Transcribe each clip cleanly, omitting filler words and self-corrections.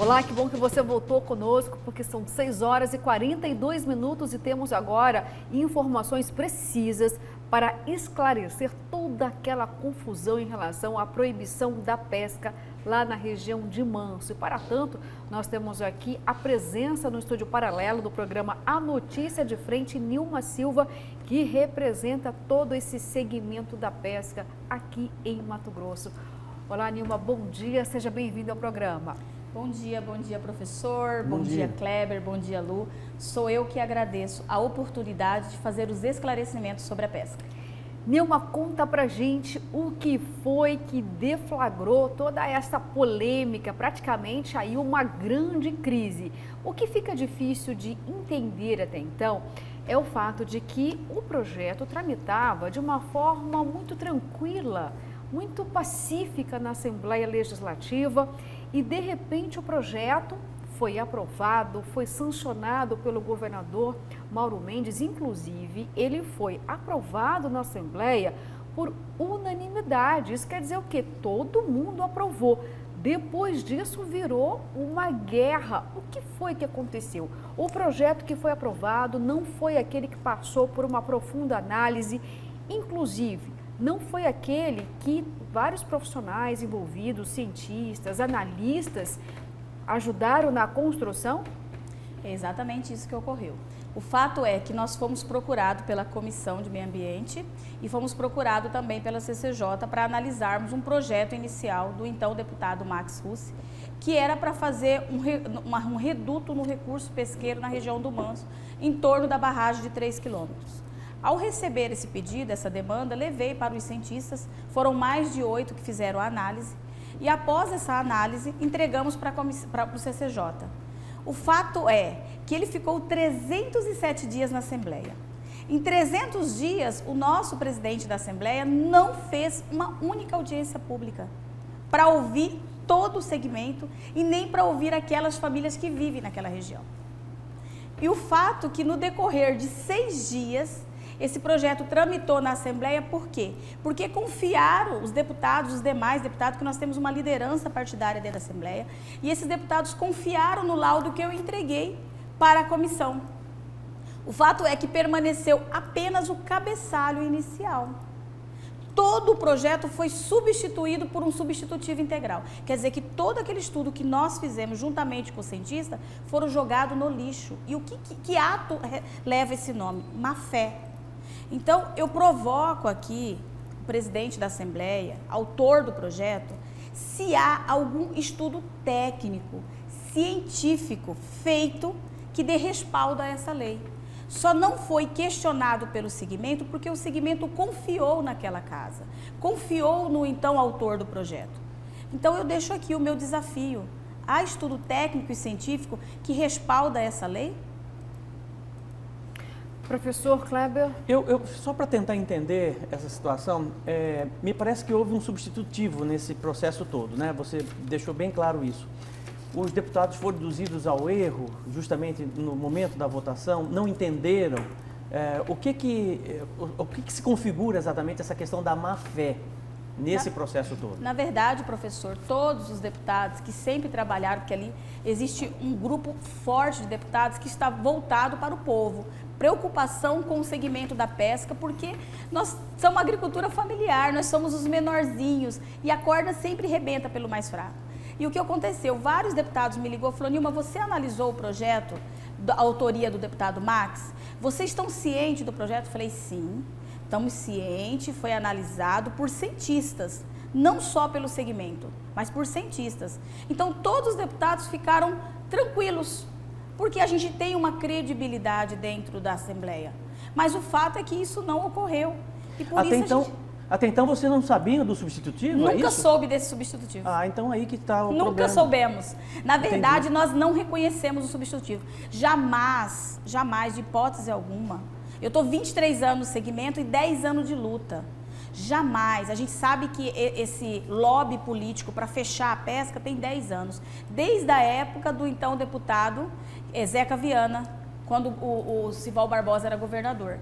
Olá, que bom que você voltou conosco, porque são 6 horas e 42 minutos e temos agora informações precisas para esclarecer toda aquela confusão em relação à proibição da pesca lá na região de Manso. E para tanto, nós temos aqui a presença no estúdio paralelo do programa A Notícia de Frente, Nilma Silva, que representa todo esse segmento da pesca aqui em Mato Grosso. Olá, Nilma, bom dia, seja bem-vindo ao programa. Bom dia, professor, bom dia, Kleber, bom dia, Lu. Sou eu que agradeço a oportunidade de fazer os esclarecimentos sobre a pesca. Nilma, conta pra gente o que foi que deflagrou toda essa polêmica, praticamente aí uma grande crise. O que fica difícil de entender até então é o fato de que o projeto tramitava de uma forma muito tranquila, muito pacífica na Assembleia Legislativa e, de repente, o projeto foi aprovado, foi sancionado pelo governador Mauro Mendes. Inclusive, ele foi aprovado na Assembleia por unanimidade. Isso quer dizer o quê? Todo mundo aprovou. Depois disso, virou uma guerra. O que foi que aconteceu? O projeto que foi aprovado não foi aquele que passou por uma profunda análise, inclusive não foi aquele que vários profissionais envolvidos, cientistas, analistas, ajudaram na construção? É exatamente isso que ocorreu. O fato é que nós fomos procurados pela Comissão de Meio Ambiente e fomos procurados também pela CCJ para analisarmos um projeto inicial do então deputado Max Russi, que era para fazer um reduto no recurso pesqueiro na região do Manso, em torno da barragem de 3 quilômetros. Ao receber esse pedido, essa demanda, levei para os cientistas, foram mais de 8 que fizeram a análise, e após essa análise, entregamos para o CCJ. O fato é que ele ficou 307 dias na Assembleia. Em 300 dias, o nosso presidente da Assembleia não fez uma única audiência pública para ouvir todo o segmento e nem para ouvir aquelas famílias que vivem naquela região. E o fato que no decorrer de 6 dias, esse projeto tramitou na Assembleia, por quê? Porque confiaram os deputados, os demais deputados, que nós temos uma liderança partidária dentro da Assembleia, e esses deputados confiaram no laudo que eu entreguei para a comissão. O fato é que permaneceu apenas o cabeçalho inicial. Todo o projeto foi substituído por um substitutivo integral. Quer dizer que todo aquele estudo que nós fizemos juntamente com o cientista foram jogados no lixo. E que ato leva esse nome? Má fé. Então, eu provoco aqui o presidente da Assembleia, autor do projeto, se há algum estudo técnico, científico, feito que dê respaldo a essa lei. Só não foi questionado pelo segmento porque o segmento confiou naquela casa, confiou no então autor do projeto. Então, eu deixo aqui o meu desafio. Há estudo técnico e científico que respalda essa lei? Professor Kleber? Só para tentar entender essa situação, me parece que houve um substitutivo nesse processo todo, né? Você deixou bem claro isso. Os deputados foram induzidos ao erro, justamente no momento da votação, não entenderam o que se configura exatamente essa questão da má-fé nesse processo todo. Na verdade, professor, todos os deputados que sempre trabalharam, porque ali existe um grupo forte de deputados que está voltado para o povo, preocupação com o segmento da pesca, porque nós somos agricultura familiar, nós somos os menorzinhos e a corda sempre rebenta pelo mais fraco. E o que aconteceu? Vários deputados me ligou e falaram: Nilma, você analisou o projeto, da autoria do deputado Max? Vocês estão cientes do projeto? Eu falei, sim, estamos cientes, foi analisado por cientistas, não só pelo segmento, mas por cientistas. Então, todos os deputados ficaram tranquilos, porque a gente tem uma credibilidade dentro da Assembleia. Mas o fato é que isso não ocorreu. E por Até então você não sabia do substitutivo? Nunca soube desse substitutivo. Ah, então aí que está o problema. Nunca soubemos. Na verdade, nós não reconhecemos o substitutivo. Jamais, de hipótese alguma. Eu estou 23 anos no segmento e 10 anos de luta. Jamais. A gente sabe que esse lobby político para fechar a pesca tem 10 anos. Desde a época do então deputado Zeca Viana, quando o Sival Barbosa era governador.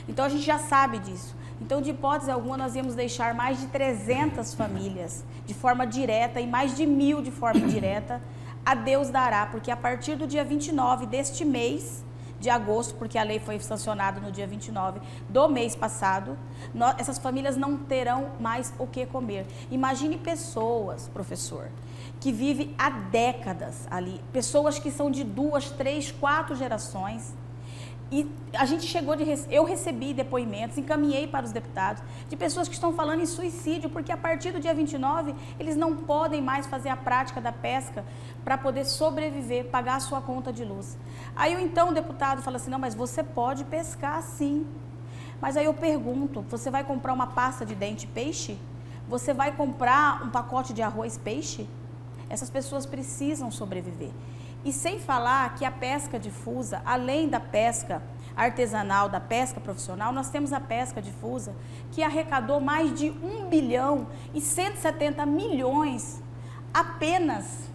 Então a gente já sabe disso. Então, de hipótese alguma, nós íamos deixar mais de 300 famílias de forma direta e mais de 1.000 de forma indireta a Deus dará, porque a partir do dia 29 deste mês de agosto, porque a lei foi sancionada no dia 29 do mês passado, essas famílias não terão mais o que comer. Imagine pessoas, professor, que vivem há décadas ali, pessoas que são de 2, 3, 4 gerações. E a gente eu recebi depoimentos, encaminhei para os deputados, de pessoas que estão falando em suicídio, porque a partir do dia 29, eles não podem mais fazer a prática da pesca para poder sobreviver, pagar a sua conta de luz. Aí então o deputado fala assim, não, mas você pode pescar sim. Mas aí eu pergunto, você vai comprar uma pasta de dente peixe? Você vai comprar um pacote de arroz peixe? Essas pessoas precisam sobreviver. E sem falar que a pesca difusa, além da pesca artesanal, da pesca profissional, nós temos a pesca difusa, que arrecadou mais de 1 bilhão e 170 milhões apenas.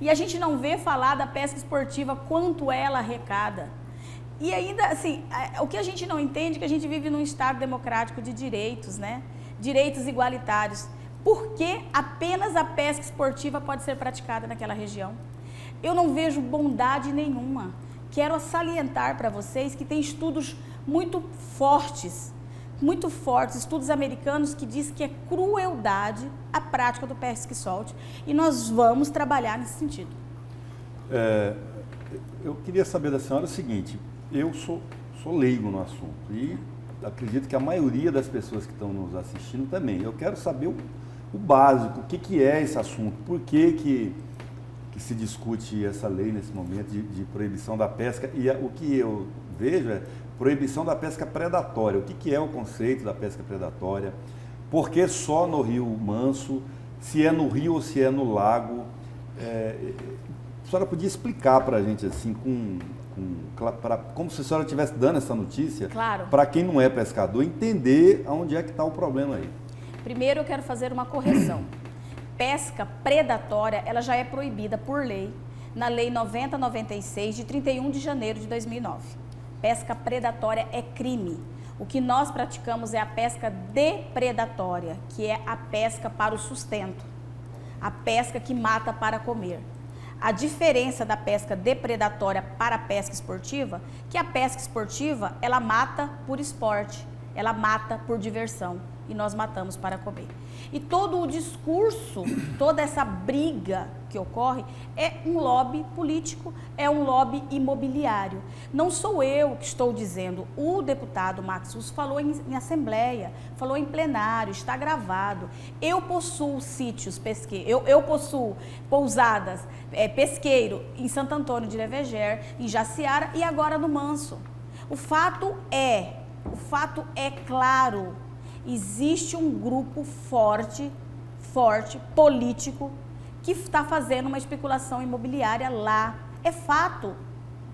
E a gente não vê falar da pesca esportiva, quanto ela arrecada. E ainda, assim, o que a gente não entende é que a gente vive num Estado democrático de direitos, né? Direitos igualitários. Por que apenas a pesca esportiva pode ser praticada naquela região? Eu não vejo bondade nenhuma. Quero salientar para vocês que tem estudos muito fortes, estudos americanos que dizem que é crueldade a prática do pesca e solte, e nós vamos trabalhar nesse sentido. Eu queria saber da senhora o seguinte, eu sou leigo no assunto e acredito que a maioria das pessoas que estão nos assistindo também. Eu quero saber o básico, o que é esse assunto, por que se discute essa lei nesse momento de proibição da pesca, e o que eu vejo é proibição da pesca predatória. O que é o conceito da pesca predatória? Por que só no Rio Manso? Se é no rio ou se é no lago? A senhora podia explicar para a gente assim, como se a senhora estivesse dando essa notícia, claro, para quem não é pescador, entender onde é que está o problema aí. Primeiro eu quero fazer uma correção. Pesca predatória, ela já é proibida por lei, na Lei 9096, de 31 de janeiro de 2009. Pesca predatória é crime. O que nós praticamos é a pesca depredatória, que é a pesca para o sustento, a pesca que mata para comer. A diferença da pesca depredatória para a pesca esportiva, que a pesca esportiva, ela mata por esporte, ela mata por diversão. E nós matamos para comer. E todo o discurso, toda essa briga que ocorre é um lobby político, é um lobby imobiliário. Não sou eu que estou dizendo, o deputado Max Russo falou em assembleia, falou em plenário, está gravado. Eu possuo sítios pesqueiros, eu possuo pousadas, pesqueiro em Santo Antônio de Leveger, em Jaciara e agora no Manso. O fato é claro. Existe um grupo forte, político, que está fazendo uma especulação imobiliária lá. É fato.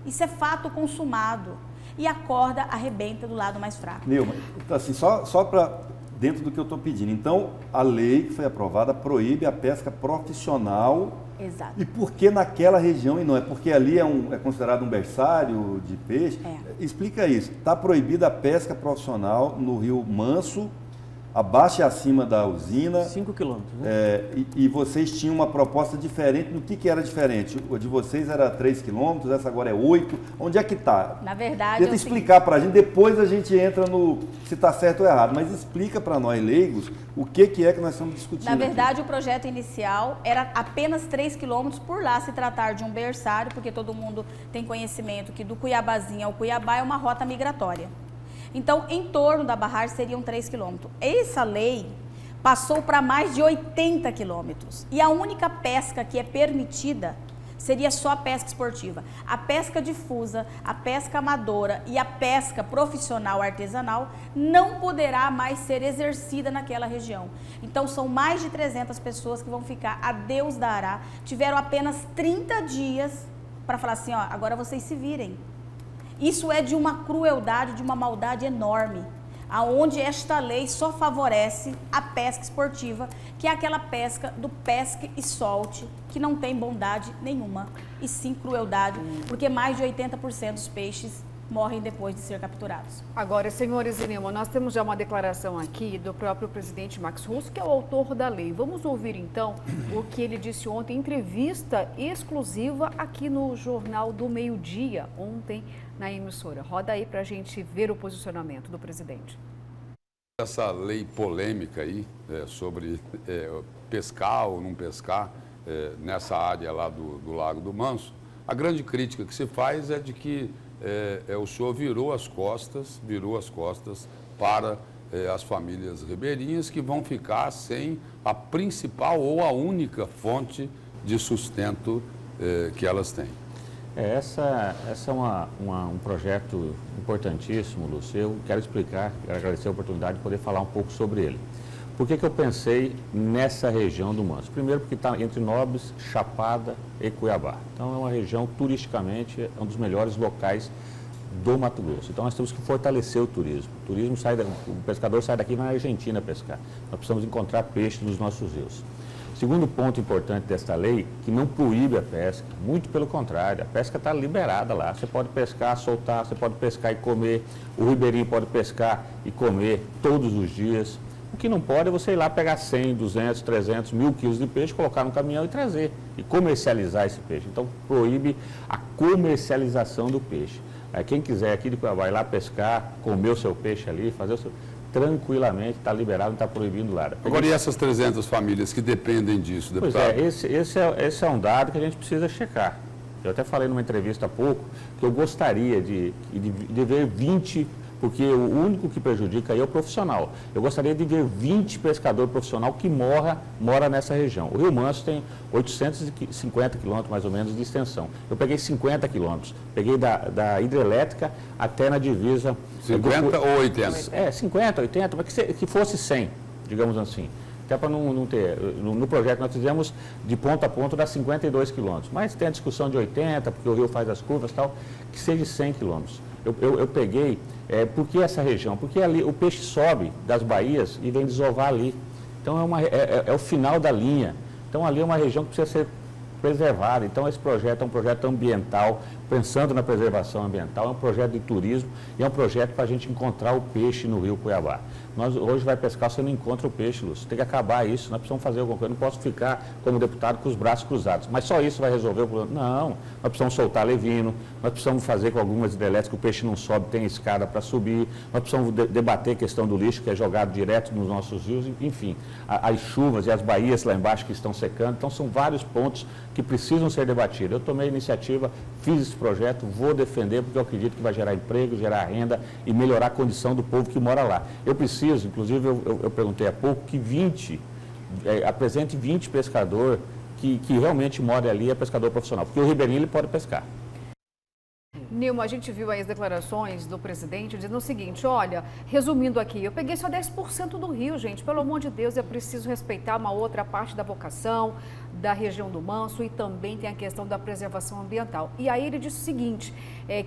Isso é fato consumado. E a corda arrebenta do lado mais fraco. Nilma, assim, só para dentro do que eu estou pedindo. Então, a lei que foi aprovada proíbe a pesca profissional. Exato. E por que naquela região e não? É porque ali é considerado um berçário de peixe? Explica isso. Está proibida a pesca profissional no Rio Manso, abaixo e acima da usina. 5 quilômetros, né? E vocês tinham uma proposta diferente. No que era diferente? O de vocês era 3 quilômetros, essa agora é 8. Onde é que está? Na verdade, tenta explicar para a gente, depois a gente entra no se está certo ou errado, mas explica para nós leigos o que é que nós estamos discutindo. Na verdade, aqui. O projeto inicial era apenas 3 quilômetros, por lá se tratar de um berçário, porque todo mundo tem conhecimento que do Cuiabazinho ao Cuiabá é uma rota migratória. Então, em torno da barragem seriam 3 quilômetros. Essa lei passou para mais de 80 quilômetros. E a única pesca que é permitida seria só a pesca esportiva. A pesca difusa, a pesca amadora e a pesca profissional artesanal não poderá mais ser exercida naquela região. Então, são mais de 300 pessoas que vão ficar a Deus dará. Tiveram apenas 30 dias para falar assim, ó, agora vocês se virem. Isso é de uma crueldade, de uma maldade enorme, aonde esta lei só favorece a pesca esportiva, que é aquela pesca do pesca e solte, que não tem bondade nenhuma, e sim crueldade, porque mais de 80% dos peixes morrem depois de ser capturados. Agora, senhores e Nilma, nós temos já uma declaração aqui do próprio presidente Max Russo, que é o autor da lei. Vamos ouvir, então, o que ele disse ontem em entrevista exclusiva aqui no Jornal do Meio-Dia, ontem na emissora. Roda aí para a gente ver o posicionamento do presidente. Essa lei polêmica aí sobre pescar ou não pescar nessa área lá do Lago do Manso, a grande crítica que se faz é de que o senhor virou as costas para as famílias ribeirinhas que vão ficar sem a principal ou a única fonte de sustento que elas têm. Essa é um projeto importantíssimo, Lúcio. Eu quero explicar, quero agradecer a oportunidade de poder falar um pouco sobre ele. Por que eu pensei nessa região do Manso? Primeiro porque está entre Nobres, Chapada e Cuiabá. Então é uma região, turisticamente, um dos melhores locais do Mato Grosso. Então nós temos que fortalecer o turismo. O pescador sai daqui na Argentina pescar. Nós precisamos encontrar peixe nos nossos rios. Segundo ponto importante desta lei, que não proíbe a pesca, muito pelo contrário, a pesca está liberada lá. Você pode pescar, soltar, você pode pescar e comer, o ribeirinho pode pescar e comer todos os dias. O que não pode é você ir lá pegar 100, 200, 300, 1.000 quilos de peixe, colocar no caminhão e trazer, e comercializar esse peixe. Então, proíbe a comercialização do peixe. Aí, quem quiser aqui de Cuiabá ir lá pescar, comer o seu peixe ali, fazer o seu... tranquilamente, está liberado, não está proibindo nada. Agora, e essas 300 famílias que dependem disso, deputado? Pois é, esse é um dado que a gente precisa checar. Eu até falei numa entrevista há pouco que eu gostaria de ver 20, porque o único que prejudica aí é o profissional. Eu gostaria de ver 20 pescadores profissionais que mora nessa região. O Rio Manso tem 850 quilômetros, mais ou menos, de extensão. Eu peguei 50 quilômetros. Peguei da hidrelétrica até na divisa... 50 ou 80? 50, 80, mas que fosse 100, digamos assim. Até para não ter... No projeto nós fizemos de ponto a ponto dá 52 quilômetros. Mas tem a discussão de 80, porque o rio faz as curvas e tal, que seja 100 quilômetros. Eu peguei... por que essa região? Porque ali o peixe sobe das baías e vem desovar ali. Então é o final da linha. Então ali é uma região que precisa ser preservada. Então esse projeto é um projeto ambiental, pensando na preservação ambiental, é um projeto de turismo e é um projeto para a gente encontrar o peixe no rio Cuiabá. Nós hoje vai pescar, você não encontra o peixe, Lúcio. Tem que acabar isso, nós precisamos fazer alguma coisa. Eu não posso ficar como deputado com os braços cruzados. Mas só isso vai resolver o problema? Não, nós precisamos soltar levino, nós precisamos fazer com algumas hidrelétricas que o peixe não sobe, tem escada para subir, nós precisamos debater a questão do lixo que é jogado direto nos nossos rios, enfim, as chuvas e as baías lá embaixo que estão secando. Então são vários pontos que precisam ser debatidos. Eu tomei a iniciativa, fiz esse projeto, vou defender porque eu acredito que vai gerar emprego, gerar renda e melhorar a condição do povo que mora lá. Eu preciso, inclusive eu perguntei há pouco, que apresente 20 pescadores que realmente moram ali, é pescador profissional, porque o ribeirinho ele pode pescar. Nilma, a gente viu aí as declarações do presidente dizendo o seguinte, olha, resumindo aqui, eu peguei só 10% do rio, gente, pelo amor de Deus, é preciso respeitar uma outra parte da vocação da região do Manso e também tem a questão da preservação ambiental. E aí ele disse o seguinte,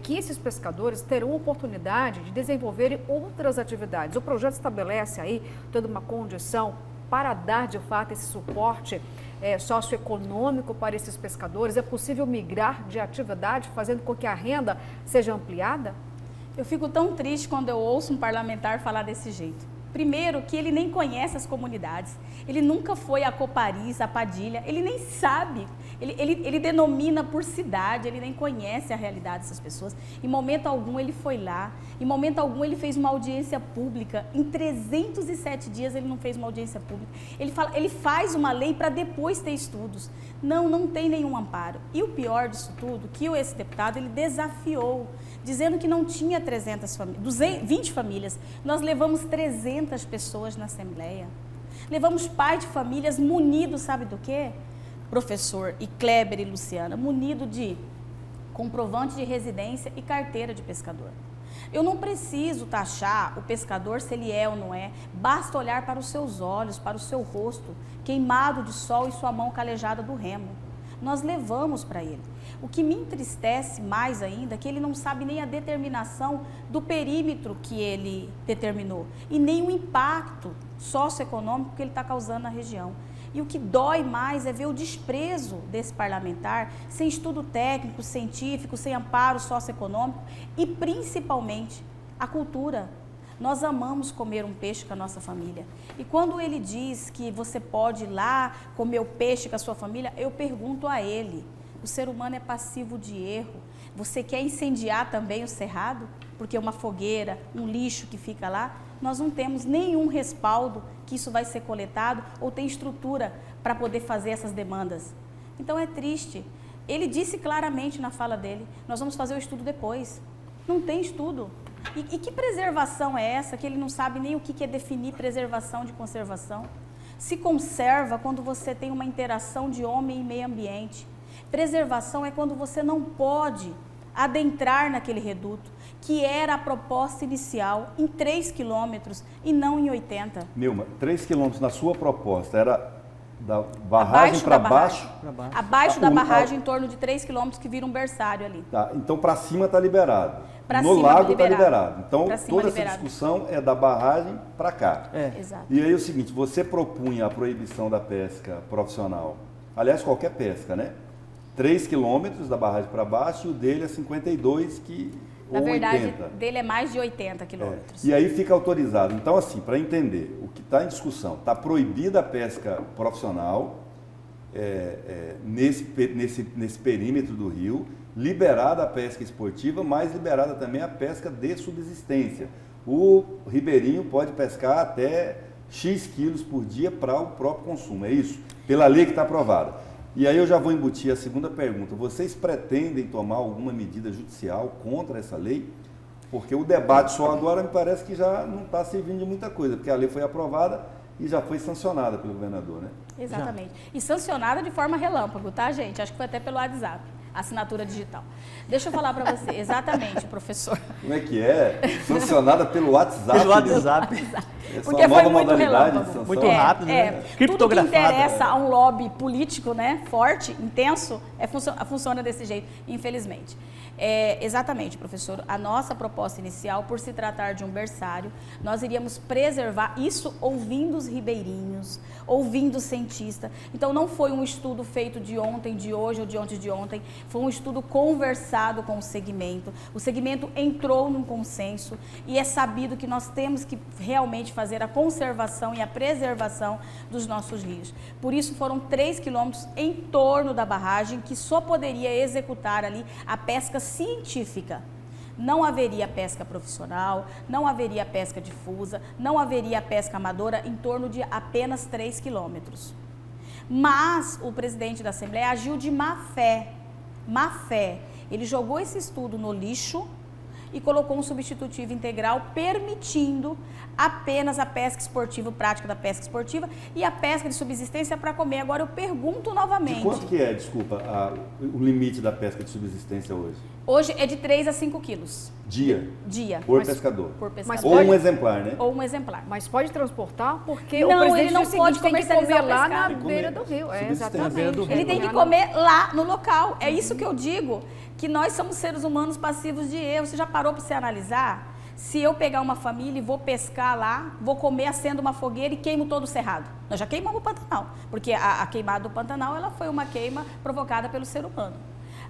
que esses pescadores terão oportunidade de desenvolverem outras atividades. O projeto estabelece aí toda uma condição para dar de fato esse suporte socioeconômico para esses pescadores. É possível migrar de atividade, fazendo com que a renda seja ampliada? Eu fico tão triste quando eu ouço um parlamentar falar desse jeito. Primeiro, que ele nem conhece as comunidades, ele nunca foi a Copariz, a Padilha, ele nem sabe, ele denomina por cidade, ele nem conhece a realidade dessas pessoas. Em momento algum ele foi lá, em momento algum ele fez uma audiência pública, em 307 dias ele não fez uma audiência pública. Ele faz uma lei para depois ter estudos. Não tem nenhum amparo. E o pior disso tudo, que esse deputado ele desafiou, dizendo que não tinha 20 famílias. Nós levamos 300 pessoas na Assembleia. Levamos pai de famílias munidos, sabe do quê? Professor e Kleber e Luciana, munido de comprovante de residência e carteira de pescador. Eu não preciso taxar o pescador se ele é ou não é, basta olhar para os seus olhos, para o seu rosto, queimado de sol e sua mão calejada do remo. Nós levamos para ele. O que me entristece mais ainda é que ele não sabe nem a determinação do perímetro que ele determinou e nem o impacto socioeconômico que ele está causando na região. E o que dói mais é ver o desprezo desse parlamentar, sem estudo técnico, científico, sem amparo socioeconômico e principalmente a cultura. Nós amamos comer um peixe com a nossa família. E quando ele diz que você pode ir lá comer o peixe com a sua família, eu pergunto a ele, o ser humano é passivo de erro. Você quer incendiar também o cerrado? Porque uma fogueira, um lixo que fica lá, nós não temos nenhum respaldo que isso vai ser coletado ou tem estrutura para poder fazer essas demandas. Então é triste. Ele disse claramente na fala dele, nós vamos fazer o estudo depois. Não tem estudo. E que preservação é essa que ele não sabe nem o que é definir preservação de conservação? Se conserva quando você tem uma interação de homem e meio ambiente. Preservação é quando você não pode adentrar naquele reduto, que era a proposta inicial, em 3 quilômetros e não em 80. Nilma, 3 quilômetros na sua proposta era da barragem para baixo? Abaixo da barragem, em torno de 3 quilômetros, que vira um berçário ali. Tá, então para cima está liberado. Pra no cima lago está liberado. Então toda liberado. essa discussão é da barragem para cá. Exato. E aí é o seguinte, você propunha a proibição da pesca profissional, aliás, qualquer pesca, né? 3 quilômetros da barragem para baixo e o dele é 52 Na ou verdade, 80. dele é mais de 80 quilômetros. E aí fica autorizado. Então, assim, para entender, o que está em discussão, está proibida a pesca profissional nesse perímetro do rio, liberada a pesca esportiva, mas liberada também a pesca de subsistência. O ribeirinho pode pescar até X quilos por dia para o próprio consumo, é isso? Pela lei que está aprovada. E aí eu já vou embutir a segunda pergunta. Vocês pretendem tomar alguma medida judicial contra essa lei? Porque o debate só agora me parece que já não está servindo de muita coisa, porque a lei foi aprovada e já foi sancionada pelo governador, né? Exatamente. E sancionada de forma relâmpago, tá, gente? Acho que foi até pelo WhatsApp, assinatura digital. Deixa eu falar para você. Exatamente, professor. Como é que é? Sancionada pelo WhatsApp. Pelo WhatsApp. Essa Porque nova foi muito modalidade de relâmpago. sanção. Muito rápido, né? Tudo que Criptografado. interessa a um lobby político, né, forte, intenso, funciona desse jeito, infelizmente. Exatamente, professor. A nossa proposta inicial, por se tratar de um berçário, nós iríamos preservar isso ouvindo os ribeirinhos, ouvindo o cientista. Então, não foi um estudo feito de ontem, de hoje ou de ontem de ontem. Foi um estudo conversado com o segmento. O segmento entrou num consenso e é sabido que nós temos que realmente fazer a conservação e a preservação dos nossos rios. Por isso, foram 3 quilômetros em torno da barragem que só poderia executar ali a pesca científica. Não haveria pesca profissional, não haveria pesca difusa, não haveria pesca amadora em torno de apenas 3 quilômetros. Mas o presidente da Assembleia agiu de má fé. Má fé. Ele jogou esse estudo no lixo e colocou um substitutivo integral permitindo apenas a pesca esportiva, prática da pesca esportiva e a pesca de subsistência para comer. Agora eu pergunto novamente. De quanto que é, desculpa, o limite da pesca de subsistência hoje? Hoje é de 3 a 5 quilos. Dia? Dia. Por pescador? Por pescador. Ou um exemplar, né? Ou um exemplar. Mas pode transportar? Porque Não, o presidente ele não disse o pode seguinte, tem que comercializar comer o lá pescado. na beira do rio. Subsistência. Exatamente. Na beira do rio. Ele tem que comer lá no local. É isso que eu digo, que nós somos seres humanos passivos de erro. Você já parou para você analisar? Se eu pegar uma família e vou pescar lá, vou comer, acendo uma fogueira e queimo todo o cerrado. Nós já queimamos o Pantanal, porque a queimada do Pantanal ela foi uma queima provocada pelo ser humano.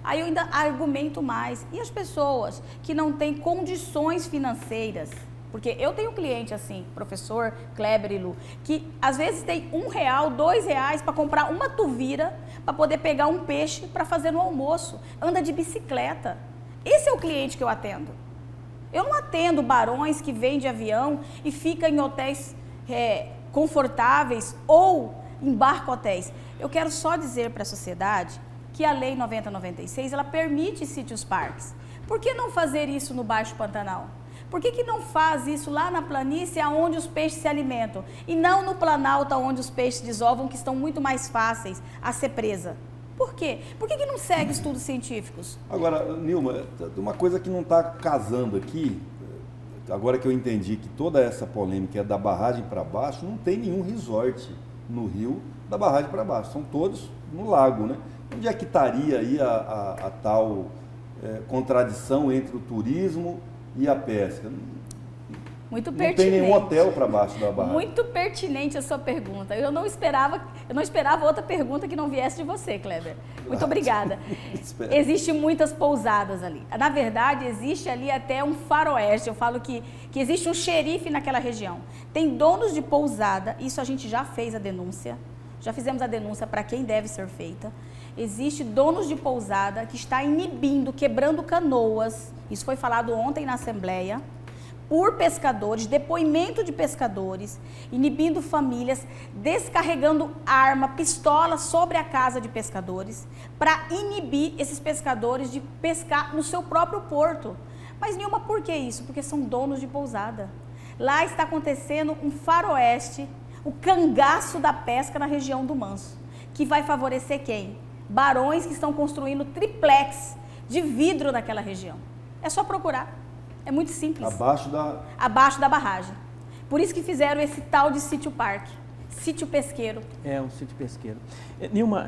Aí eu ainda argumento mais. E as pessoas que não têm condições financeiras? Porque eu tenho um cliente assim, professor Kleber e Lu, que às vezes tem R$1, R$2 para comprar uma tuvira para poder pegar um peixe para fazer no almoço. Anda de bicicleta. Esse é o cliente que eu atendo. Eu não atendo barões que vêm de avião e ficam em hotéis confortáveis ou em barco-hotéis. Eu quero só dizer para a sociedade que a Lei 9096, ela permite sítios parques. Por que não fazer isso no Baixo Pantanal? Por que não faz isso lá na planície onde os peixes se alimentam? E não no Planalto onde os peixes desovam, que estão muito mais fáceis a ser presa? Por quê? Por que não segue estudos científicos? Agora, Nilma, uma coisa que não está casando aqui, agora que eu entendi que toda essa polêmica é da barragem para baixo, não tem nenhum resort no rio da barragem para baixo, são todos no lago, né? Onde é que estaria aí a tal contradição entre o turismo e a pesca? Muito Não tem pertinente. nenhum hotel para baixo da barragem. Muito pertinente a sua pergunta. Eu não esperava outra pergunta que não viesse de você, Kleber. Muito obrigada. Existem muitas pousadas ali. Na verdade, existe ali até um faroeste. Eu falo que existe um xerife naquela região. Tem donos de pousada, isso a gente já fez a denúncia. Já fizemos a denúncia para quem deve ser feita. Existe donos de pousada que está inibindo, quebrando canoas. Isso foi falado ontem na Assembleia. Por pescadores, depoimento de pescadores, inibindo famílias, descarregando arma, pistola sobre a casa de pescadores, para inibir esses pescadores de pescar no seu próprio porto. Mas, Nilma, por que isso? Porque são donos de pousada. Lá está acontecendo um faroeste, o cangaço da pesca na região do Manso, que vai favorecer quem? Barões que estão construindo triplex de vidro naquela região. É só procurar. É muito simples. Abaixo da barragem. Por isso que fizeram esse tal de sítio parque, sítio pesqueiro. É, um sítio pesqueiro. Nilma,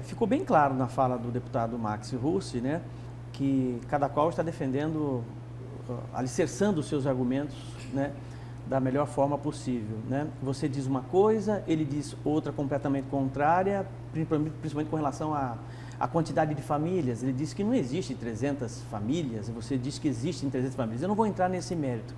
ficou bem claro na fala do deputado Max Russi, né, que cada qual está defendendo, alicerçando os seus argumentos, né, da melhor forma possível, né? Você diz uma coisa, ele diz outra completamente contrária, principalmente com relação à quantidade de famílias. Ele diz que não existe 300 famílias, você diz que existem 300 famílias. Eu não vou entrar nesse mérito.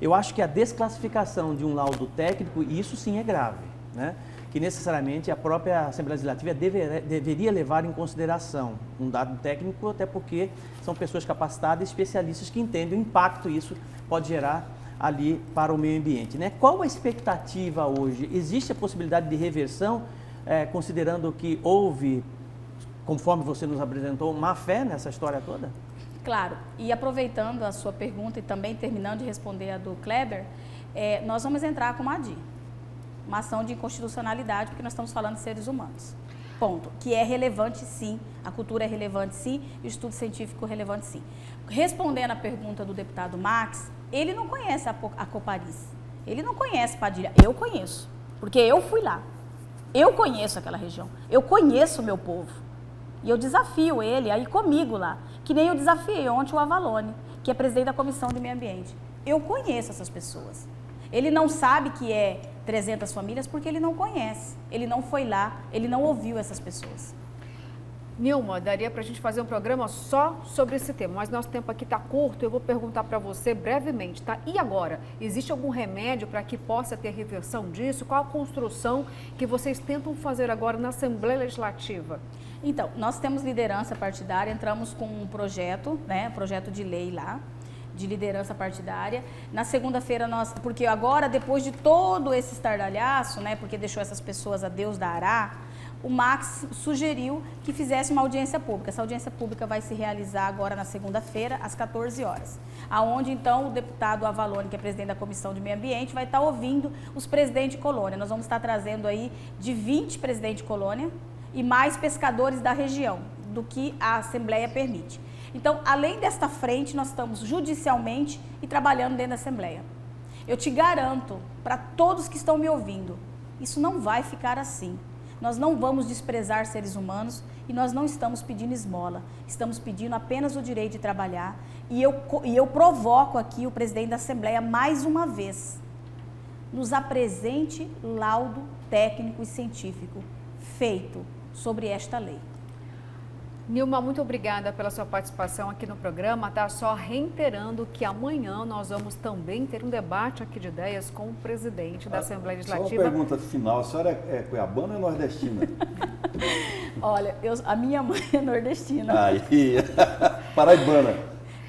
Eu acho que a desclassificação de um laudo técnico, isso sim é grave, né? Que necessariamente a própria Assembleia Legislativa deveria levar em consideração um dado técnico, até porque são pessoas capacitadas e especialistas que entendem o impacto isso pode gerar ali para o meio ambiente, né? Qual a expectativa hoje? Existe a possibilidade de reversão, considerando que houve, conforme você nos apresentou, má fé nessa história toda? Claro, e aproveitando a sua pergunta e também terminando de responder a do Kleber, nós vamos entrar com uma ação de inconstitucionalidade, porque nós estamos falando de seres humanos. Ponto. Que é relevante sim, a cultura é relevante sim, e o estudo científico é relevante sim. Respondendo à pergunta do deputado Max, ele não conhece a Copariz, ele não conhece Padilha, eu conheço, porque eu fui lá, eu conheço aquela região, eu conheço o meu povo, e eu desafio ele a ir comigo lá, que nem eu desafiei ontem o Avalone, que é presidente da Comissão de Meio Ambiente. Eu conheço essas pessoas. Ele não sabe que é 300 famílias porque ele não conhece, ele não foi lá, ele não ouviu essas pessoas. Nilma, daria para a gente fazer um programa só sobre esse tema, mas nosso tempo aqui está curto, eu vou perguntar para você brevemente, tá? E agora, existe algum remédio para que possa ter reversão disso? Qual a construção que vocês tentam fazer agora na Assembleia Legislativa? Então, nós temos liderança partidária, entramos com um projeto, né, projeto de lei lá, de liderança partidária. Na segunda-feira porque agora, depois de todo esse estardalhaço, né, porque deixou essas pessoas a Deus dará, o Max sugeriu que fizesse uma audiência pública. Essa audiência pública vai se realizar agora na segunda-feira, às 14 horas. Aonde, então, o deputado Avalone, que é presidente da Comissão de Meio Ambiente, vai estar ouvindo os presidentes de colônia. Nós vamos estar trazendo aí de 20 presidentes de colônia e mais pescadores da região, do que a Assembleia permite. Então, além desta frente, nós estamos judicialmente e trabalhando dentro da Assembleia. Eu te garanto, para todos que estão me ouvindo, isso não vai ficar assim. Nós não vamos desprezar seres humanos e nós não estamos pedindo esmola. Estamos pedindo apenas o direito de trabalhar. E eu provoco aqui o presidente da Assembleia mais uma vez. Nos apresente laudo técnico e científico feito sobre esta lei. Nilma, muito obrigada pela sua participação aqui no programa, tá? Só reiterando que amanhã nós vamos também ter um debate aqui de ideias com o presidente da Assembleia Legislativa. Só uma pergunta final, a senhora é cuiabana ou nordestina? Olha, a minha mãe é nordestina. Aí, paraibana.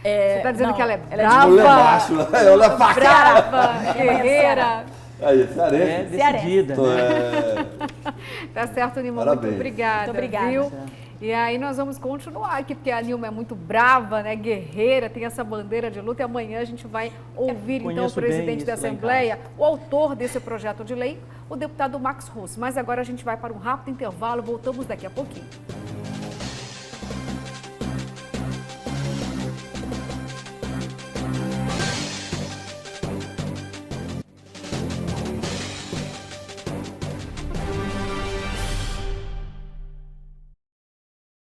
Você está dizendo que ela é brava? Olha baixo, olha pra cá. Brava, guerreira. Aí, cearense. Decidida, né? Tá certo, Nilma, Parabéns. muito obrigada. Muito obrigada. Viu? E aí nós vamos continuar aqui, porque a Nilma é muito brava, né, guerreira, tem essa bandeira de luta, e amanhã a gente vai ouvir então o presidente da Assembleia, o autor desse projeto de lei, o deputado Max Russi. Mas agora a gente vai para um rápido intervalo, voltamos daqui a pouquinho.